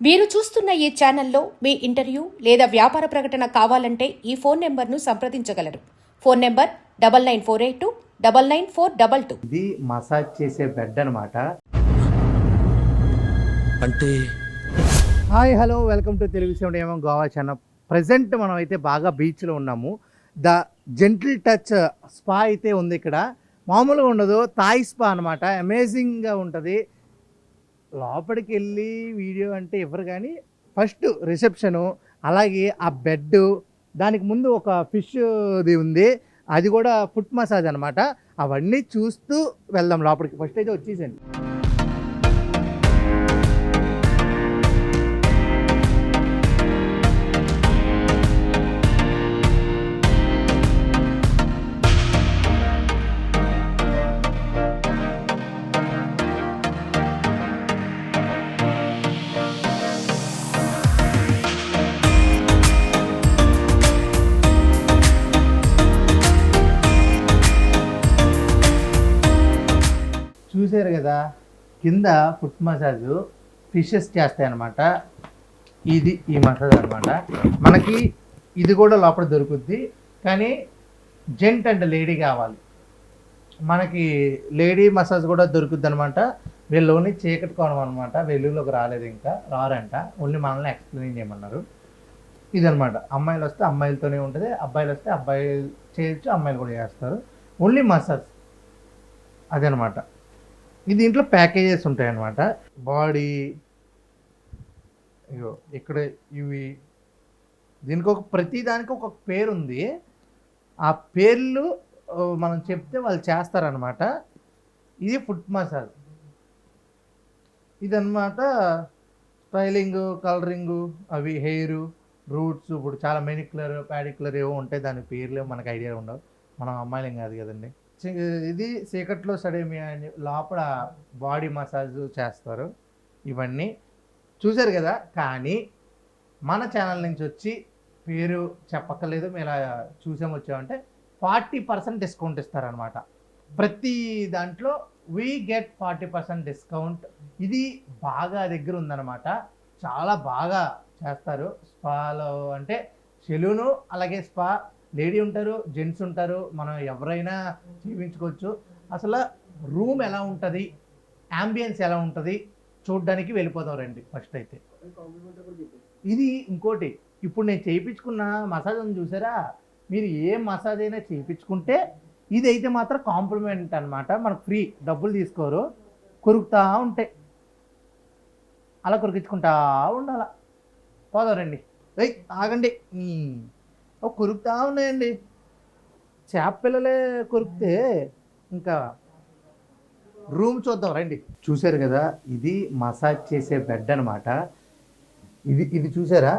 మీరు చూస్తున్న ఈ ఛానల్లో మీ ఇంటర్వ్యూ లేదా వ్యాపార ప్రకటన కావాలంటే ఈ ఫోన్ నెంబర్ను సంప్రదించగలరు. Phone number 9948299422. ఇది మసాజ్ చేసే బెడ్ అనమాట. అంటే hi hello welcome to Telugu 7am Goa channel. Present మనం అయితే బాగా బీచ్లో ఉన్నాము. ద జెంటిల్ టచ్ స్పా అయితే ఉంది ఇక్కడ. మామూలుగా ఉండదు, థాయ్ స్పా అనమాట. అమేజింగ్గా ఉంటుంది. లోపలికి వెళ్ళి వీడియో అంటే ఇవ్వరు, కానీ ఫస్ట్ రిసెప్షను, అలాగే ఆ బెడ్, దానికి ముందు ఒక ఫిష్ది ఉంది, అది కూడా ఫుట్ మసాజ్ అనమాట. అవన్నీ చూస్తూ వెళ్దాం లోపలికి. ఫస్ట్ అయితే వచ్చేసండి. చూసారు కదా, కింద ఫుట్ మసాజ్ ఫిషెస్ చేస్తాయన్నమాట. ఇది ఈ మసాజ్ అనమాట. మనకి ఇది కూడా లోపల దొరుకుద్ది, కానీ జెంట్ అండ్ లేడీ కావాలి. మనకి లేడీ మసాజ్ కూడా దొరుకుద్ది అనమాట. వీళ్ళలోని చీకటి కోణం అనమాట. వెలుగులోకి రాలేదు, ఇంకా రారంట. ఓన్లీ మనల్ని ఎక్స్ప్లెయిన్ చేయమన్నారు. ఇదనమాట. అమ్మాయిలు వస్తే అమ్మాయిలతోనే ఉంటుంది, అబ్బాయిలు వస్తే అబ్బాయిలు చేయొచ్చు, అమ్మాయిలు కూడా చేస్తారు. ఓన్లీ మసాజ్ అదనమాట. ఇది దీంట్లో ప్యాకేజెస్ ఉంటాయన్నమాట. బాడీ ఇగో ఇక్కడ ఇవి, దీనికి ఒక ప్రతి దానికి ఒక పేరు ఉంది. ఆ పేర్లు మనం చెప్తే వాళ్ళు చేస్తారనమాట. ఇది ఫుట్ మసాజ్. ఇదన్నమాట స్టైలింగ్, కలరింగు, అవి హెయిరు, రూట్స్. ఇప్పుడు చాలా మెనిక్యులర్, ప్యాడిక్యులర్ ఏవో ఉంటాయి, దాని పేర్లు మనకు ఐడియా ఉండవు. మనం అమ్మాయిలేం కాదు కదండి. ఇది సీక్రెట్లో సడేమియా అని లోపల బాడీ మసాజ్ చేస్తారు. ఇవన్నీ చూశారు కదా. కానీ మన ఛానల్ నుంచి వచ్చి పేరు చెప్పక్కర్లేదు, మేము ఇలా చూసాము వచ్చామంటే 40% డిస్కౌంట్ ఇస్తారనమాట. ప్రతి దాంట్లో వీ గెట్ 40% డిస్కౌంట్. ఇది బాగా దగ్గర ఉందన్నమాట. చాలా బాగా చేస్తారు. స్పాలో అంటే సెలూను, అలాగే స్పా. లేడీ ఉంటారు, జెంట్స్ ఉంటారు, మనం ఎవరైనా జీవించుకోవచ్చు. అసలు రూమ్ ఎలా ఉంటుంది, యాంబియన్స్ ఎలా ఉంటుంది చూడ్డానికి వెళ్ళిపోతాం రండి. ఫస్ట్ అయితే ఇది ఇంకోటి, ఇప్పుడు నేను చేయించుకున్న మసాజ్ అని చూసారా, మీరు ఏ మసాజ్ అయినా చేయించుకుంటే ఇది అయితే మాత్రం కాంప్లిమెంట్ అనమాట. మనకు ఫ్రీ, డబ్బులు తీసుకోరు. కొరుకుతా ఉంటాయి, అలా కొరికించుకుంటా ఉండాల. పోదాం రండి. ఆగండి, కొరుకుతా ఉన్నాయండి. చేప పిల్లలే కొరికితే ఇంకా రూమ్ చూద్దాం రండి. చూసారు కదా, ఇది మసాజ్ చేసే బెడ్ అనమాట. ఇది చూసారా,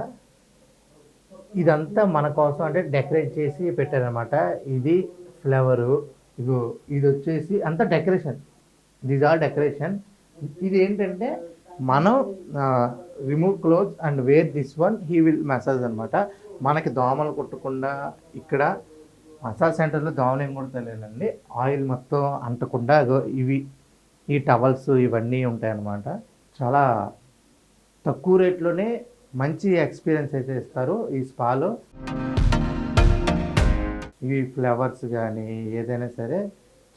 ఇదంతా మన కోసం అంటే డెకరేట్ చేసి పెట్టారనమాట. ఇది ఫ్లవరు, ఇగో ఇది వచ్చేసి అంతా డెకరేషన్. This are decoration. ఇది ఏంటంటే మనం remove clothes and wear this one, he will massage అనమాట. మనకి దోమలు కుట్టకుండా, ఇక్కడ మసాజ్ సెంటర్లో దోమలు ఏం కుడతలేదండి, ఆయిల్ మొత్తం అంటకుండా ఇవి ఈ టవల్స్ ఇవన్నీ ఉంటాయన్నమాట. చాలా తక్కువ రేట్లోనే మంచి ఎక్స్పీరియన్స్ అయితే ఇస్తారు ఈ స్పాలో. ఇవి ఫ్లవర్స్ కానీ ఏదైనా సరే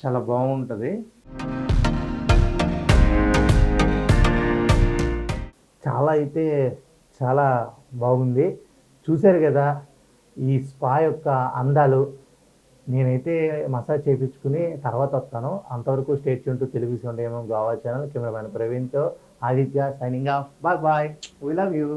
చాలా బాగుంటుంది. చాలా అయితే చాలా బాగుంది. చూశారు కదా ఈ స్పా యొక్క అందాలు. నేనైతే మసాజ్ చేయించుకుని తర్వాత వస్తాను. అంతవరకు stay tune to Telugu 7am Goa channel. Cameraman ప్రవీణ్తో Aditya signing off. Bye bye. We love you.